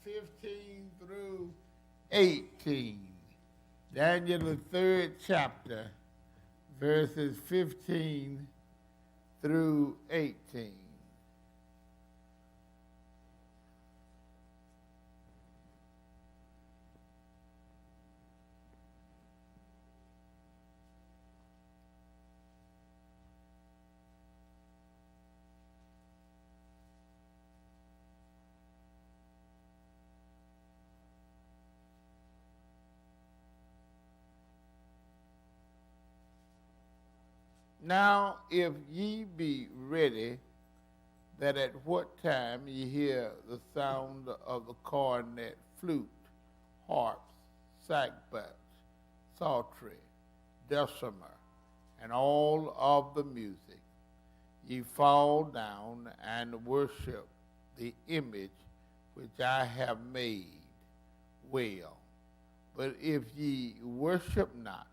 15 through 18. Daniel, the 3rd chapter, verses 15 through 18. Now, if ye be ready, that at what time ye hear the sound of the cornet, flute, harps, sackbuts, psaltery, dulcimer, and all of the music, ye fall down and worship the image which I have made, well. But if ye worship not,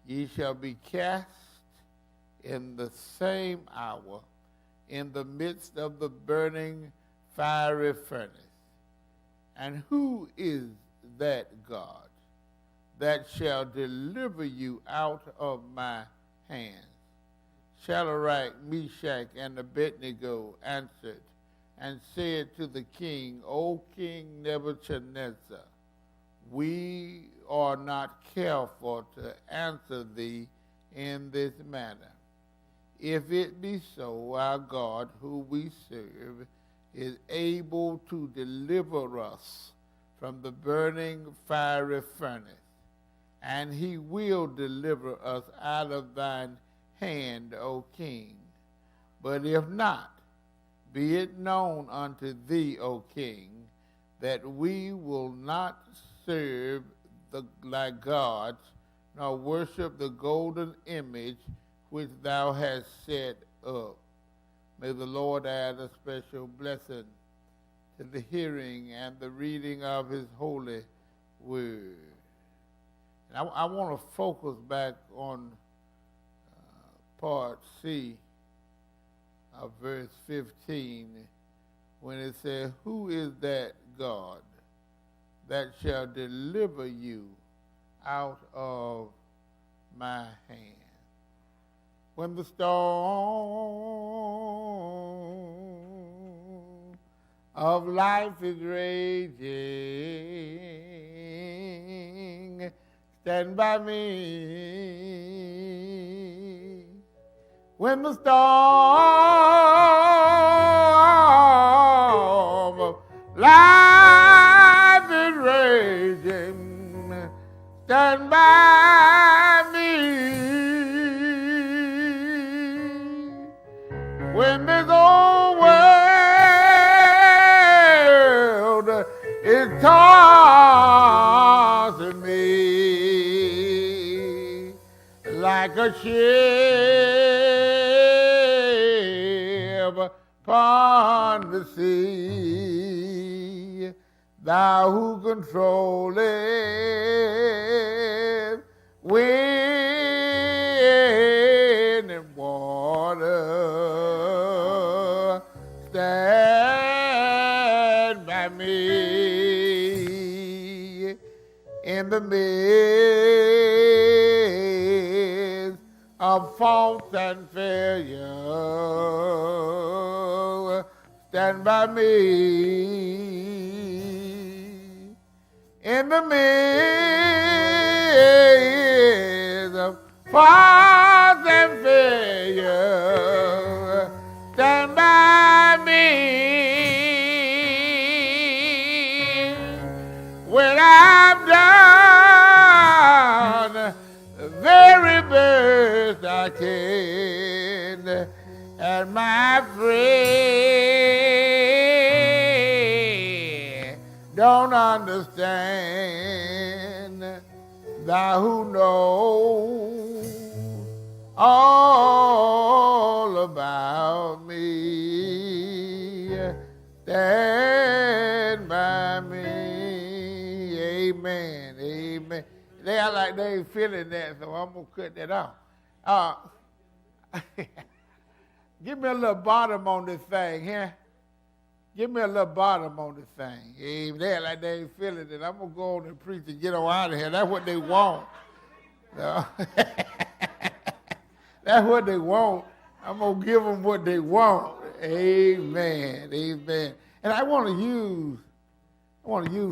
ye shall be cast in the same hour in the midst of the burning fiery furnace. And who is that God that shall deliver you out of my hands? Shadrach, Meshach, and Abednego answered and said to the king, O King Nebuchadnezzar, we are not careful to answer thee in this manner. If it be so, our God, who we serve, is able to deliver us from the burning fiery furnace, and he will deliver us out of thine hand, O king. But if not, be it known unto thee, O king, that we will not serve thy gods, nor worship the golden image which thou hast set up. May the Lord add a special blessing to the hearing and the reading of his holy word. And I want to focus back on part C of verse 15 when it says, who is that God that shall deliver you out of my hand? When the storm of life is raging, stand by me. When the storm of life is raging, stand by me. When this old world is tossing me like a ship upon the sea, thou who controllest wind and water, stand by me in the midst of faults and failure. Stand by me in the midst of faults and failure. Stand by me when I've done the very best I can, and my friend don't understand. Thou who knows all about me, stand by me. Amen, amen. They are like they ain't feeling that, so I'm going to cut that off. Give me a little bottom on this thing here. Give me a little bottom on this thing. They're like they ain't feeling it. I'm going to go on and preach and get on out of here. That's what they want. No. That's what they want. I'm going to give them what they want. Amen. Amen. And I want to use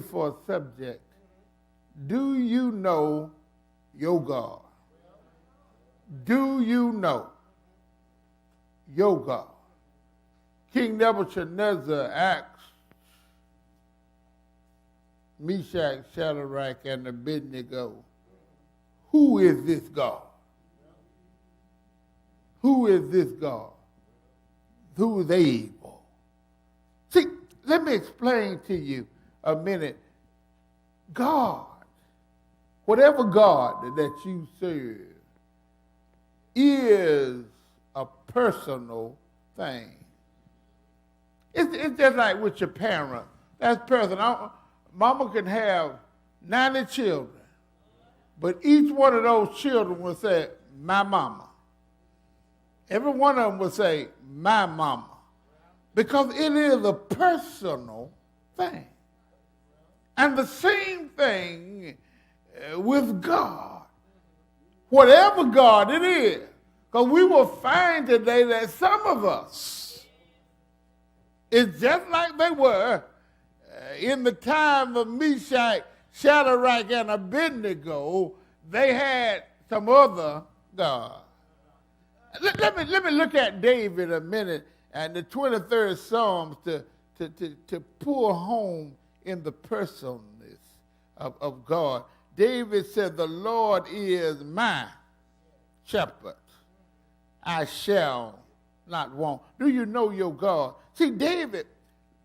for a subject, do you know your God? Do you know your God? King Nebuchadnezzar asked Meshach, Shadrach, and Abednego, who is this God? Who is this God? Who is able? See, let me explain to you a minute. God, whatever God that you serve, is a personal thing. It's just like with your parent. That's personal. Mama can have 90 children, but each one of those children will say, my mama. Every one of them will say, my mama. Because it is a personal thing. And the same thing with God. Whatever God it is. Because we will find today that some of us, it's just like they were in the time of Meshach, Shadrach, and Abednego. They had some other God. Let me look at David a minute and the 23rd Psalms to pull home in the personalness of God. David said, the Lord is my shepherd. I shall not want. Do you know your God? See, David,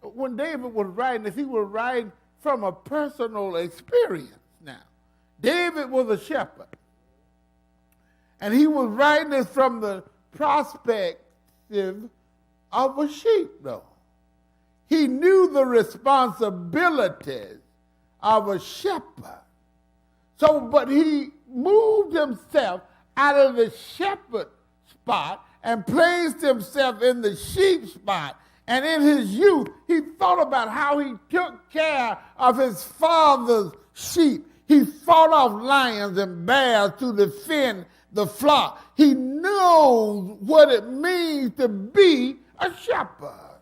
when David was writing this, he was writing from a personal experience now. David was a shepherd. And he was writing this from the perspective of a sheep, though. He knew the responsibilities of a shepherd. So, but he moved himself out of the shepherd spot and placed himself in the sheep spot. And in his youth, he thought about how he took care of his father's sheep. He fought off lions and bears to defend the flock. He knows what it means to be a shepherd.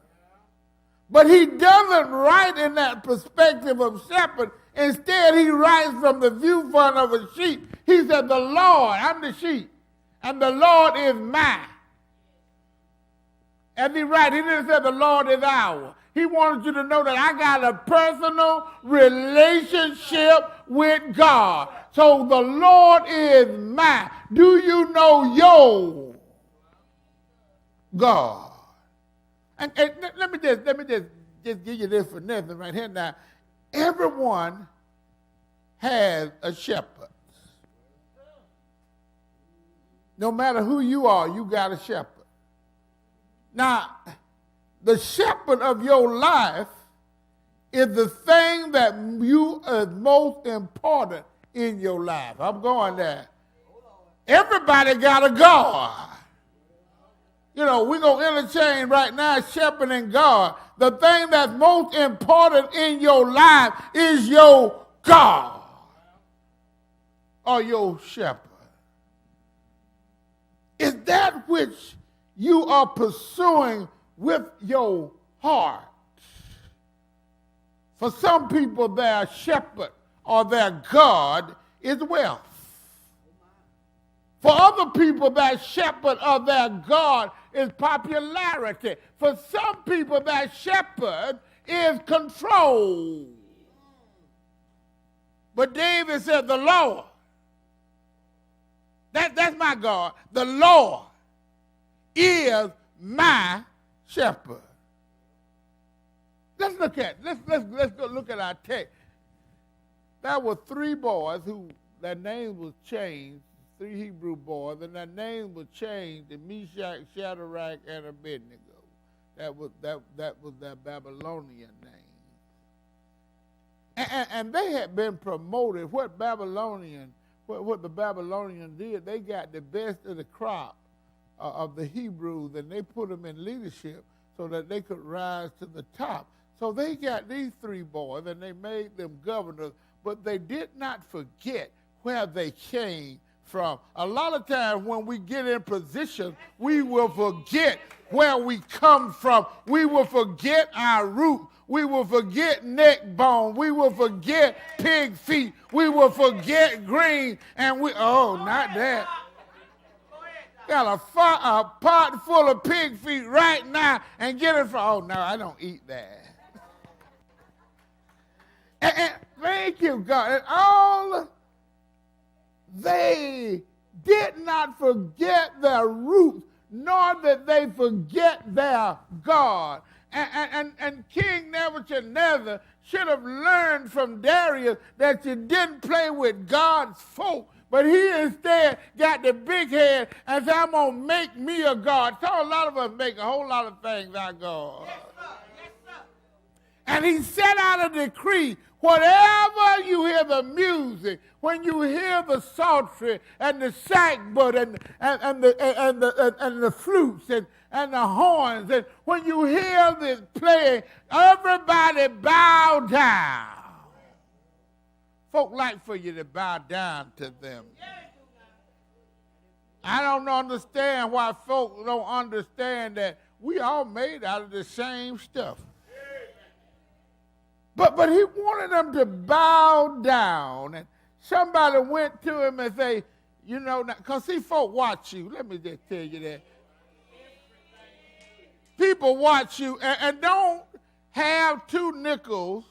But he doesn't write in that perspective of shepherd. Instead, he writes from the viewpoint of a sheep. He said, the Lord, I'm the sheep, and the Lord is mine. As he writes, he didn't say the Lord is ours. He wanted you to know that I got a personal relationship with God. So the Lord is mine. Do you know your God? And let me just give you this for nothing right here now. Everyone has a shepherd. No matter who you are, you got a shepherd. Now, the shepherd of your life is the thing that you is most important in your life. I'm going there. Everybody got a God. You know, we're going to interchange right now, shepherd and God. The thing that's most important in your life is your God or your shepherd. Is that which you are pursuing with your heart. For some people, their shepherd or their God is wealth. For other people, their shepherd or their God is popularity. For some people, their shepherd is control. But David said, the Lord, that's my God. The Lord is my shepherd. Let's go look at our text. There were three boys who their names was changed, three Hebrew boys, and their names were changed to Meshach, Shadrach, and Abednego. That was their Babylonian name. And they had been promoted. What the Babylonians did, they got the best of the crop of the Hebrews, and they put them in leadership so that they could rise to the top. So they got these three boys, and they made them governors, but they did not forget where they came from. A lot of times when we get in position, we will forget where we come from. We will forget our root. We will forget neck bone. We will forget pig feet. We will forget green. And not that. Got a pot full of pig feet right now and get it from, no, I don't eat that. And thank you, God. And all they did not forget their roots, nor did they forget their God. And King Nebuchadnezzar should have learned from Darius that you didn't play with God's folk, but he instead got the big head and said, I'm going to make me a God. So a lot of us make a whole lot of things our God. Yes, sir. Yes, sir. And he set out a decree, whatever you hear the music, when you hear the psaltery and the sackbut and the flutes and the horns, and when you hear this playing, everybody bow down. Folk like for you to bow down to them. I don't understand why folk don't understand that we all made out of the same stuff. But he wanted them to bow down. And somebody went to him and say, because see, folk watch you. Let me just tell you that. People watch you and don't have 2 nickels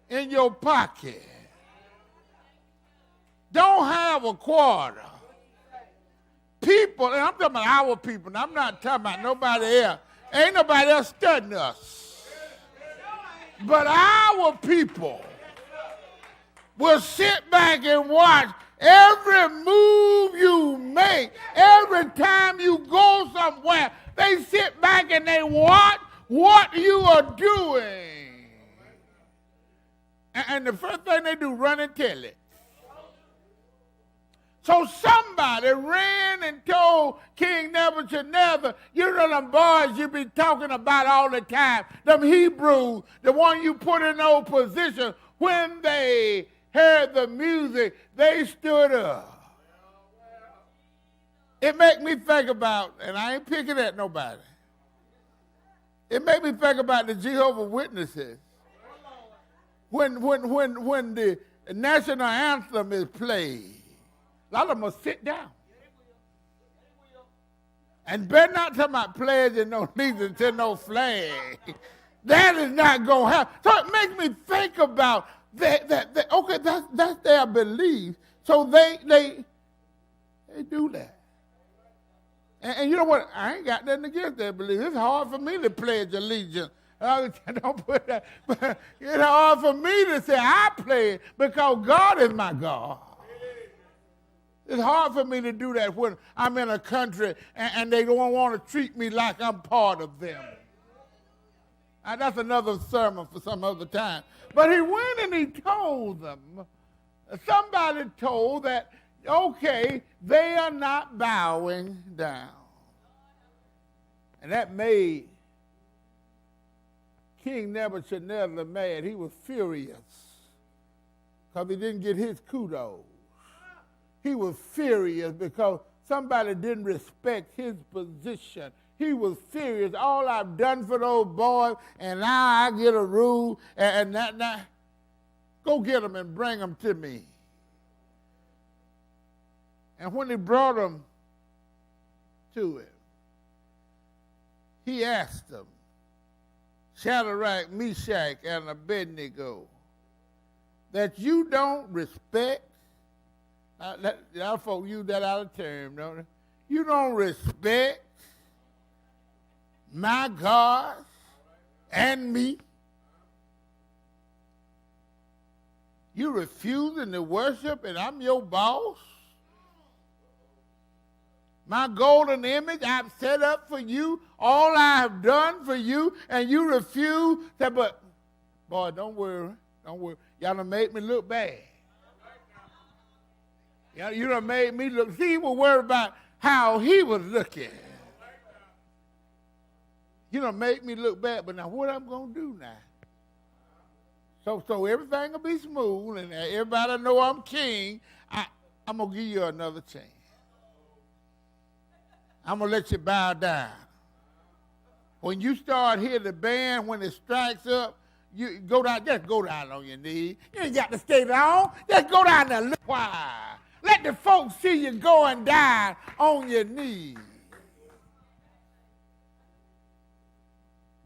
in your pocket. Don't have a quarter. People, and I'm talking about our people, and I'm not talking about nobody else. Ain't nobody else studying us. But our people will sit back and watch every move you make. Every time you go somewhere, they sit back and they watch what you are doing. And the first thing they do, run and tell it. So somebody ran and told King Nebuchadnezzar, them boys you be talking about all the time, them Hebrews, the one you put in those positions, when they heard the music, they stood up. It make me think about, and I ain't picking at nobody, it made me think about the Jehovah's Witnesses. When the national anthem is played, a lot of them will sit down. And better not talk about pledging no allegiance to no flag. That is not going to happen. So it makes me think about that okay, that's their belief. So they do that. And you know what? I ain't got nothing against their belief. It's hard for me to pledge allegiance. Don't put that. But it's hard for me to say I pledge because God is my God. It's hard for me to do that when I'm in a country and they don't want to treat me like I'm part of them. And that's another sermon for some other time. But he went and he told them, somebody told that, okay, they are not bowing down. And that made King Nebuchadnezzar mad. He was furious because he didn't get his kudos. He was furious because somebody didn't respect his position. He was furious. All I've done for those boys, and now I get a rule, and that. Go get them and bring them to me. And when he brought them to him, he asked them, Shadrach, Meshach, and Abednego, that you don't respect. Y'all folks use that out of term, don't they? You don't respect my God and me. You refusing to worship and I'm your boss. My golden image I've set up for you, all I have done for you, and you refuse. But, boy, don't worry. Y'all done made me look bad. You done made me look. See, he was worried about how he was looking. You know, make me look bad, but now what I'm going to do now? So everything will be smooth, and everybody know I'm king. I'm going to give you another chance. I'm going to let you bow down. When you start hearing the band, when it strikes up, you go down, just go down on your knees. You ain't got to stay down. Just go down there and look wide. Let the folks see you going down on your knees.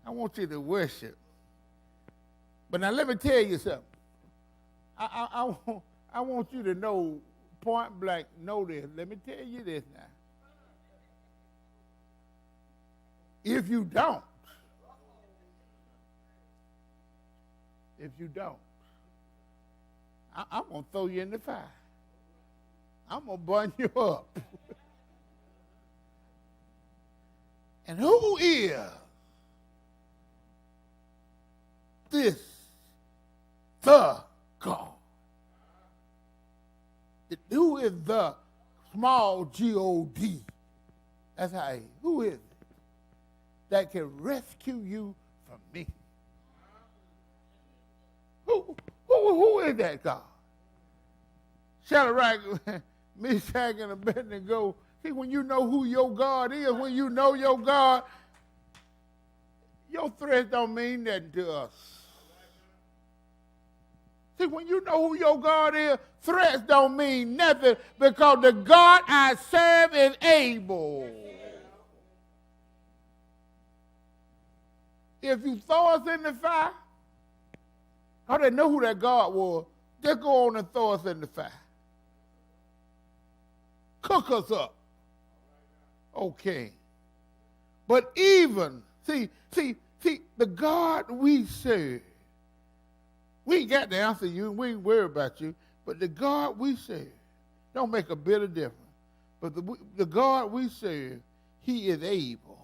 I want you to worship. But now let me tell you something. I want you to know, point blank, know this. Let me tell you this now. If you don't, I'm going to throw you in the fire. I'm going to burn you up. And who is this the God? Who is the small G-O-D? That's how he is. Who is it that can rescue you from me? Who is that God? Shadrach, Meshach, and Abednego. See, when you know who your God is, when you know your God, your threats don't mean nothing to us. See, when you know who your God is, threats don't mean nothing because the God I serve is able. If you throw us in the fire, I didn't know who that God was. Just go on and throw us in the fire. Cook us up. Okay. But even, see, the God we serve, we ain't got to answer you, we ain't worried about you, but the God we serve don't make a bit of difference. But the God we serve, he is able.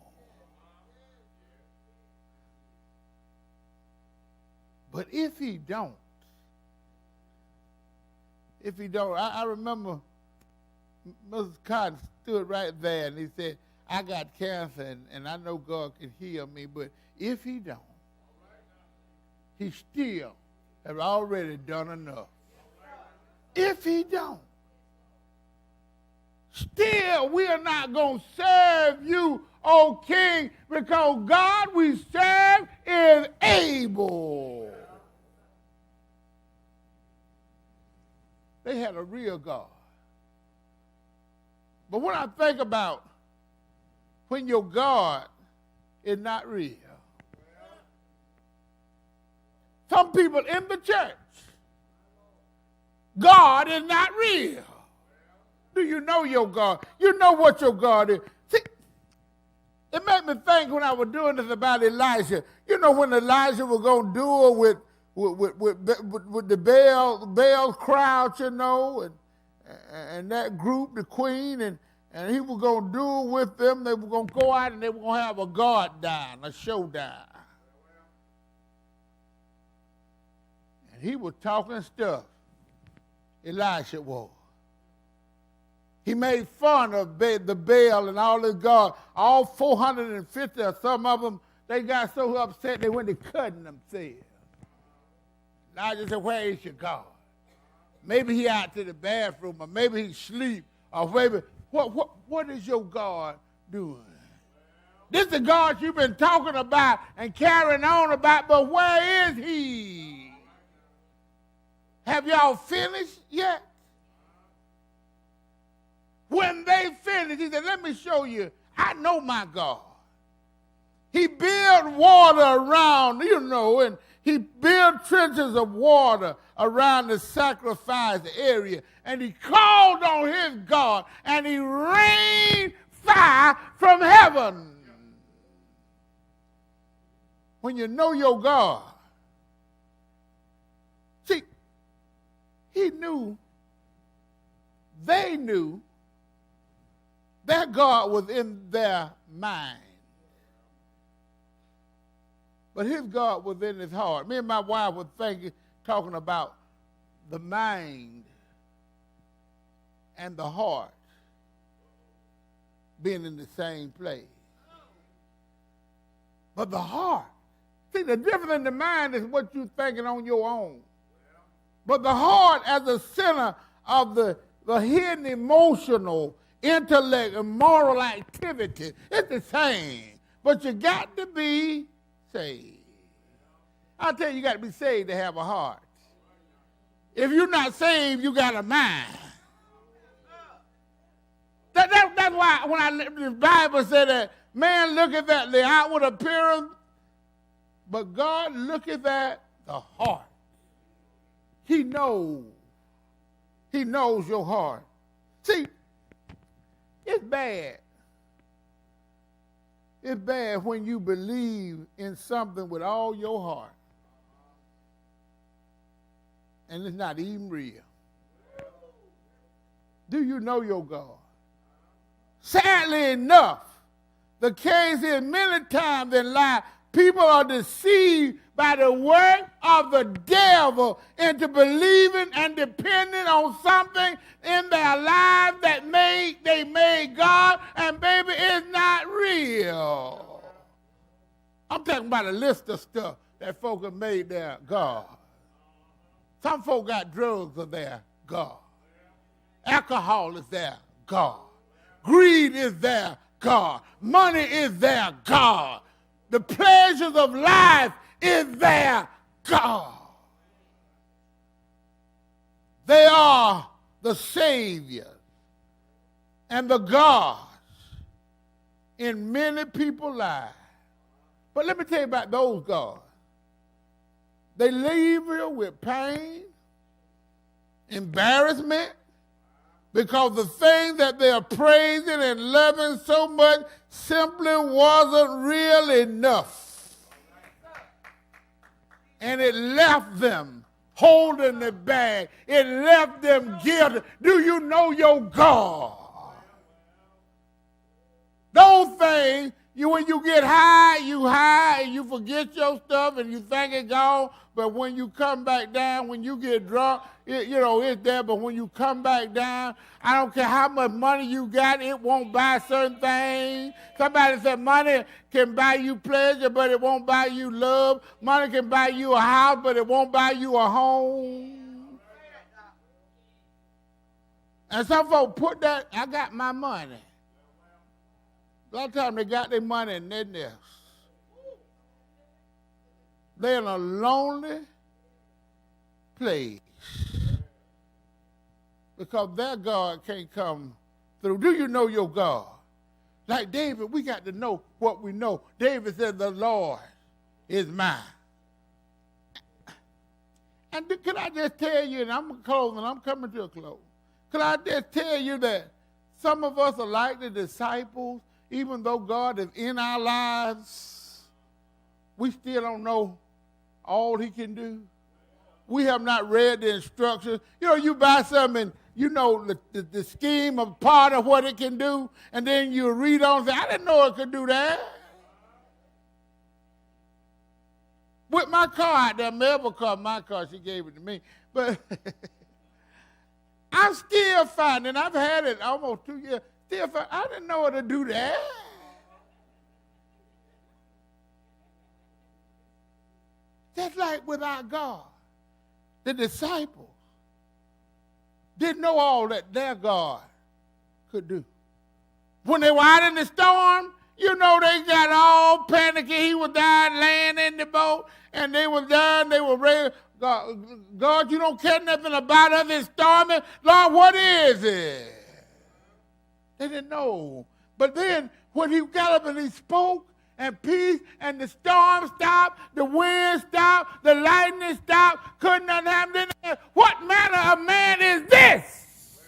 But if he don't, I remember Mrs. Cotton stood right there and he said, I got cancer and I know God can heal me, but if he don't, he still have already done enough. If he don't, still we are not going to serve you, O King, because God we serve is able. They had a real God. But when I think about when your God is not real, some people in the church, God is not real. Do you know your God? You know what your God is. See, it made me think when I was doing this about Elijah. You know when Elijah was going to do it with the Baal crowd, you know, and that group, the queen, and he was going to do it with them. They were going to go out and they were going to have a guard down, a showdown. And he was talking stuff, Elisha was. He made fun of the Baal and all his gods. All 450 or some of them, they got so upset they went to cutting themselves. Elijah said, where is your God? Maybe he out to the bathroom, or maybe he sleep, or maybe, what is your God doing? This is the God you've been talking about and carrying on about, but where is he? Have y'all finished yet? When they finished, he said, let me show you, I know my God. He built water around, you know, and he built trenches of water around the sacrifice area, and he called on his God, and he rained fire from heaven. When you know your God, see, he knew, they knew that God was in their mind. But his God was in his heart. Me and my wife were talking about the mind and the heart being in the same place. but the heart. See, the difference in the mind is what you're thinking on your own. But the heart as the center of the hidden emotional, intellect, and moral activity, it's the same. But you got to be saved. I'll tell you, you got to be saved to have a heart. If you're not saved, you got a mind. That's why when the Bible said that man looketh at the outward appearance, but God looketh at the heart. He knows. He knows your heart. See, it's bad. It's bad when you believe in something with all your heart and it's not even real. Do you know your God? Sadly enough, the case is many times in life, people are deceived by the work of the devil into believing and depending on something in their lives that they made God, and baby, it's not real. I'm talking about a list of stuff that folk have made their God. Some folk got drugs of their God. Alcohol is their God. Greed is their God. Money is their God. The pleasures of life is their God. They are the Savior and the gods in many people's lives. But let me tell you about those gods. They leave you with pain, embarrassment, because the thing that they are praising and loving so much simply wasn't real enough. And it left them holding the bag. It left them guilty. Do you know your God? Those things, when you get high and you forget your stuff and you think it's gone, but when you come back down, when you get drunk, it's there, but when you come back down, I don't care how much money you got, it won't buy certain things. Somebody said money can buy you pleasure, but it won't buy you love. Money can buy you a house, but it won't buy you a home. And some folks put that, I got my money. A lot of times they got their money in their nest. They're in a lonely place because their God can't come through. Do you know your God? Like David, we got to know what we know. David said, the Lord is mine. And can I just tell you, and I'm closing, I'm coming to a close. Can I just tell you that some of us are like the disciples, even though God is in our lives, we still don't know all he can do. We have not read the instructions. You buy something and you know the scheme of part of what it can do, and then you read on and say, I didn't know it could do that. With my car out there, Melba called my car, she gave it to me. But I'm still finding, I've had it almost 2 years, still finding, I didn't know it to do that. Just like with our God, the disciples didn't know all that their God could do. When they were out in the storm, they got all panicky. He was down laying in the boat, and they were down, they were ready. God, you don't care nothing about us, it's storming. Lord, what is it? They didn't know. But then when he got up and he spoke, and peace, and the storm stopped, the wind stopped, the lightning stopped, couldn't nothing happen. What manner of man is this?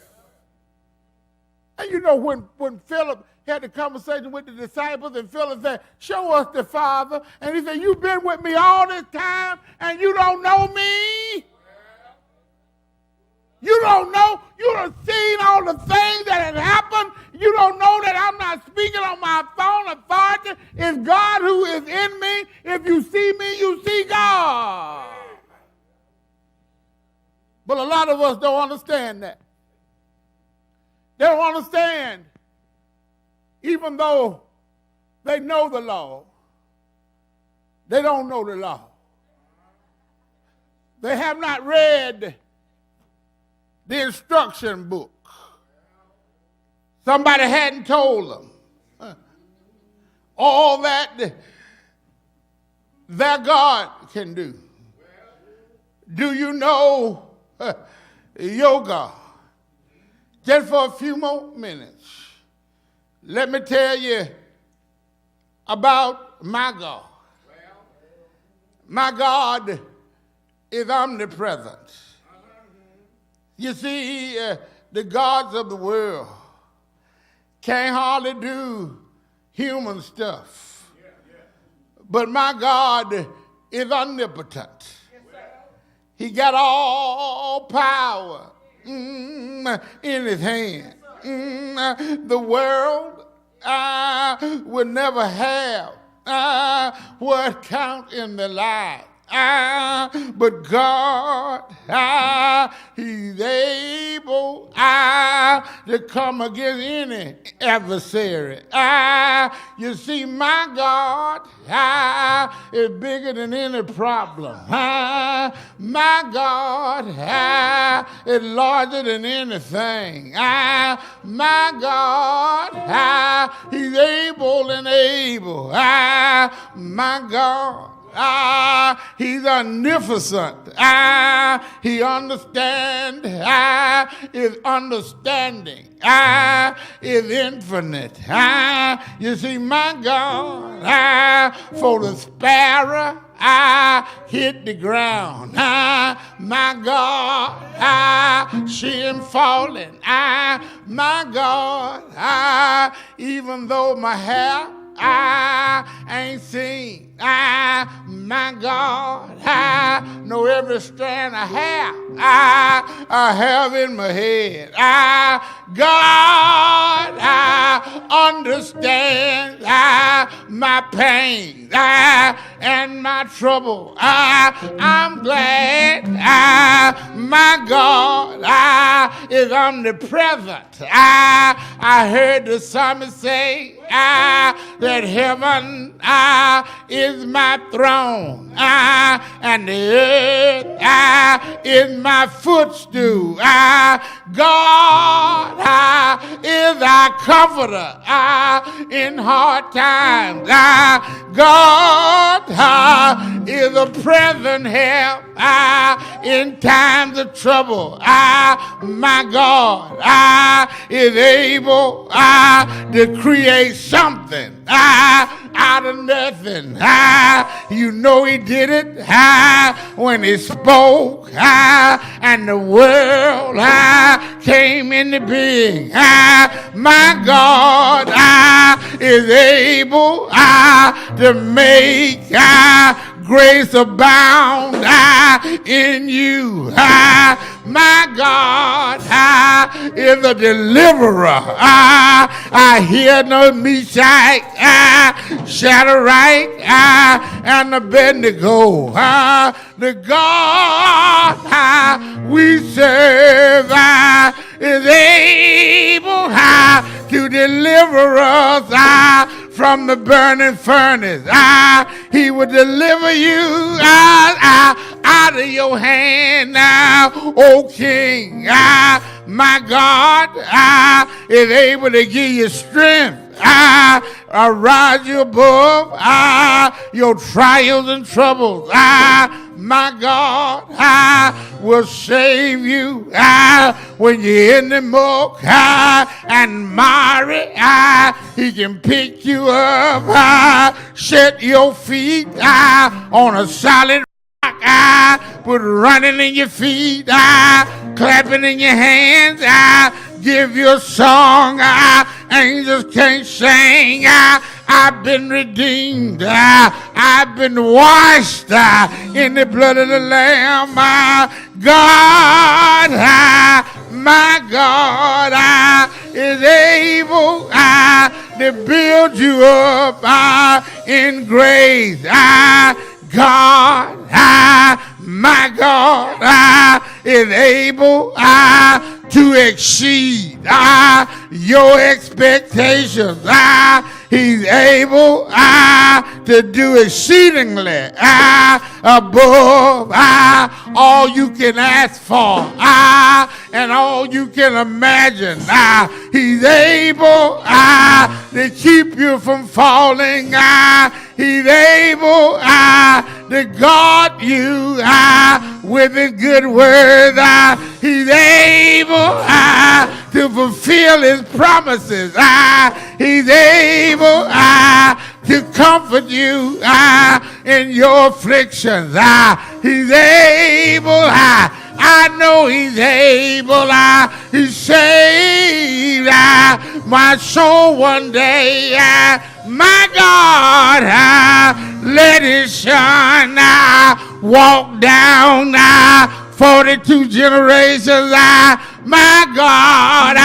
And when Philip had the conversation with the disciples, and Philip said, show us the Father. And he said, you've been with me all this time, and you don't know me? You don't know? You don't seen all the things that had happened? You don't know that I'm not speaking on my phone authority? It's God who is in me. If you see me, you see God. But a lot of us don't understand that. They don't understand, even though they know the law, They don't know the law. They have not read the instruction book. Somebody hadn't told them all that their God can do. Do you know your God? Just for a few more minutes, let me tell you about my God. My God is omnipresent. You see, the gods of the world can't hardly do human stuff. But my God is omnipotent. He got all power in his hand. The world will never have what counts in their lives. But God, he's able to come against any adversary. You see, my God is bigger than any problem. My God is larger than anything. My God, he's able and able. My God, he's omnipotent. He understands. His understanding is infinite. You see, my God, for the sparrow hit the ground. My God, she ain't falling. My God, even though my hair I ain't seen. My God, know every strand of hair I have in my head. God understands my pain and my trouble. I'm glad my God is omnipresent. I heard the psalmist say that heaven is my throne and the earth is my footstool. God is our comforter in hard times. God is a present help in times of trouble. My God is able to create something out of nothing. You know he did it when he spoke and the world came into being. My God is able to make grace abound in you. My God is a deliverer. I hear no Meshach, Shadrach, and Abednego. The God we serve is able to deliver us from the burning furnace. He will deliver you out of your hand now, O King. My God is able to give you strength. Rise you above your trials and troubles. My God will save you when you're in the muck and miry. He can pick you up, set your feet on a solid rock, put running in your feet, clapping in your hands, give you a song angels can't sing. I've been redeemed. I've been washed in the blood of the Lamb. God, my God is able to build you up in grace. God, my God is able to exceed your expectations. He's able to do exceedingly above all you can ask for and all you can imagine. He's able to keep you from falling. He's able to guard you with his good word. He's able to fulfill his promises. He's able to comfort you in your afflictions. He's able. I know he's able. He saved my soul one day. My God, let his son walk down 42 generations. My God,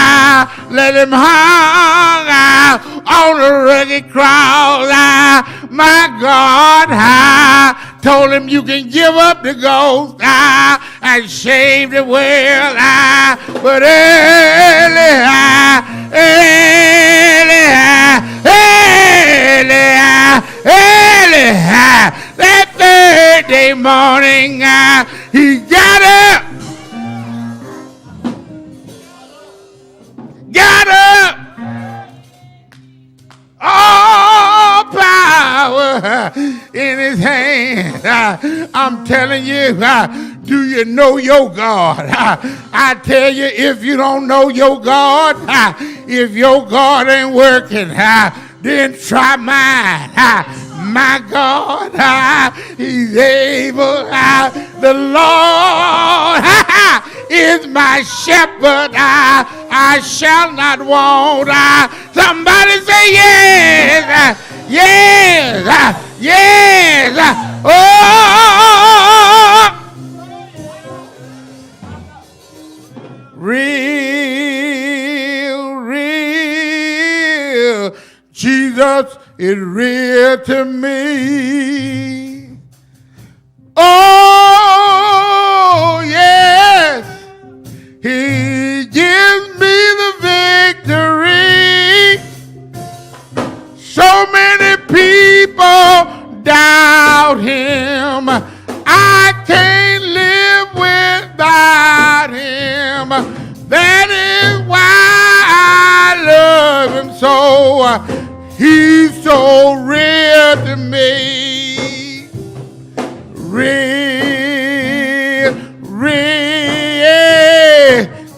let him hang on a rugged cross. My God, told him you can give up the ghost and shave the world. But early, that third day morning, he got up. Got up. All power in his hand. I'm telling you, do you know your God? I tell you, if you don't know your God, if your God ain't working, then try mine. My God, he's able. The Lord is my shepherd. I shall not want. Somebody say yes. Yes. Yes. Oh. Real. Jesus is real to me. Oh, yes. He gives me the victory. So many people doubt him. I can't live without him. That is why I love him so. He's so real to me. Real.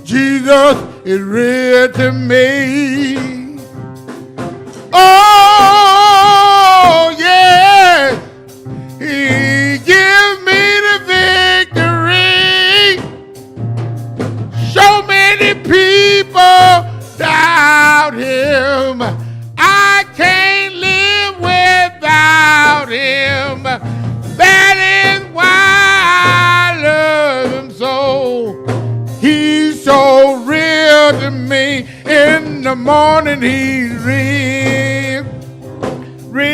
Jesus is real to me. Oh, yes. He gives me the victory. So many people doubt him. I can't live without him. That is why I love him so. He's so real to me. In the morning he's real. Real.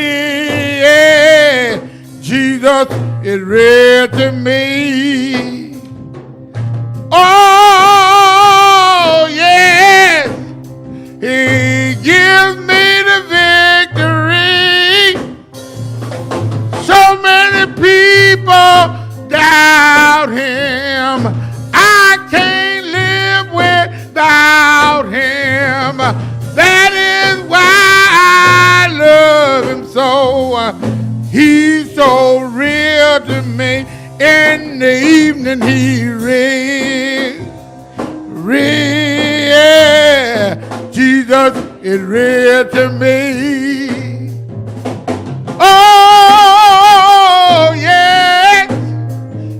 Jesus is real to me. Oh, yes. He gives me the victory. So many people doubt him. I can't live without him. That is why I love him so. He's so real to me. In the evening he's real. Real. Jesus is real to me. Oh, yes.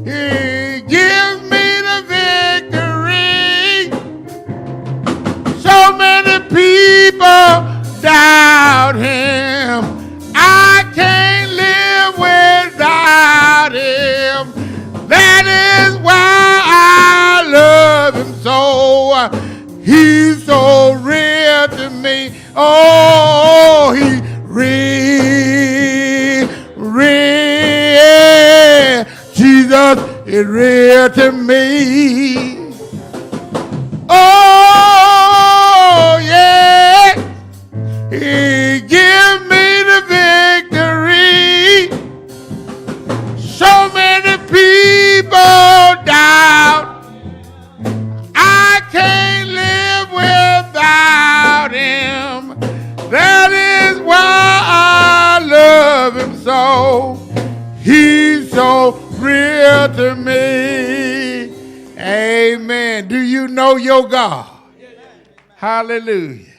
He gives me the victory. So many people doubt him. I can't live without him. That is why I love him so. He's so real to me. Oh, he's real. Jesus is real to me. Oh, yeah. He gives good to me. Amen. Do you know your God? Hallelujah.